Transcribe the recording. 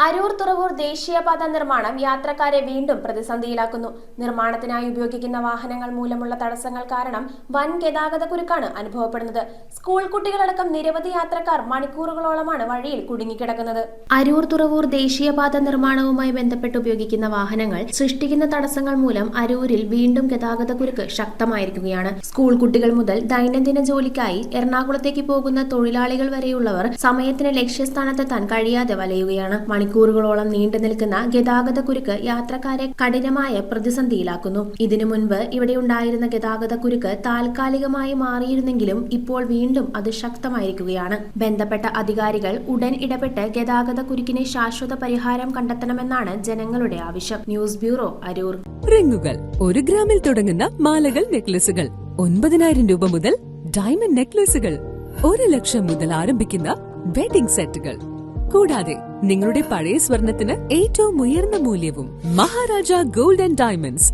അരൂർ തുറവൂർ ദേശീയപാത നിർമ്മാണം യാത്രക്കാരെ വീണ്ടും പ്രതിസന്ധിയിലാക്കുന്നു. നിർമ്മാണത്തിനായി ഉപയോഗിക്കുന്ന വാഹനങ്ങൾ മൂലമുള്ള തടസ്സങ്ങൾ കാരണം വൻ ഗതാഗതക്കുരുക്കാണ് അനുഭവപ്പെടുന്നത്. സ്കൂൾ കുട്ടികളടക്കം നിരവധി യാത്രക്കാർ മണിക്കൂറുകളോളമാണ് വഴിയിൽ കുടുങ്ങിക്കിടക്കുന്നത്. അരൂർ തുറവൂർ ദേശീയപാത നിർമ്മാണവുമായി ബന്ധപ്പെട്ട് ഉപയോഗിക്കുന്ന വാഹനങ്ങൾ സൃഷ്ടിക്കുന്ന തടസ്സങ്ങൾ മൂലം അരൂരിൽ വീണ്ടും ഗതാഗതക്കുരുക്ക് ശക്തമായിരിക്കുകയാണ്. സ്കൂൾ കുട്ടികൾ മുതൽ ദൈനംദിന ജോലിക്കായി എറണാകുളത്തേക്ക് പോകുന്ന തൊഴിലാളികൾ വരെയുള്ളവർ സമയത്തിന് ലക്ഷ്യസ്ഥാനത്തെത്താൻ കഴിയാതെ വലയുകയാണ്. മണിക്കൂറുകളോളം നീണ്ടു നിൽക്കുന്ന ഗതാഗതക്കുരുക്ക് യാത്രക്കാരെ കഠിനമായ പ്രതിസന്ധിയിലാക്കുന്നു. ഇതിനു മുൻപ് ഇവിടെ ഉണ്ടായിരുന്ന ഗതാഗതക്കുരുക്ക് താൽക്കാലികമായി മാറിയിരുന്നെങ്കിലും ഇപ്പോൾ വീണ്ടും അത് ശക്തമായിരിക്കുകയാണ്. ബന്ധപ്പെട്ട അധികാരികൾ ഉടൻ ഇടപെട്ട് ഗതാഗതക്കുരുക്കിന് ശാശ്വത പരിഹാരം കണ്ടെത്തണമെന്നാണ് ജനങ്ങളുടെ ആവശ്യം. News bureau, Aroor. റിങ്ങുകൾ 1 ഗ്രാമിൽ തുടങ്ങുന്ന മാലകൾ, നെക്ലസുകൾ 9,000 രൂപ മുതൽ ഡയമണ്ട് നെക്ലസുകൾ 1 ലക്ഷം മുതൽ ആരംഭിക്കുന്ന വെഡിംഗ് സെറ്റുകൾ, കൂടാതെ നിങ്ങളുടെ പഴയ സ്വർണത്തിന് ഏറ്റവും ഉയർന്ന മൂല്യവും. Maharaja gold and diamonds,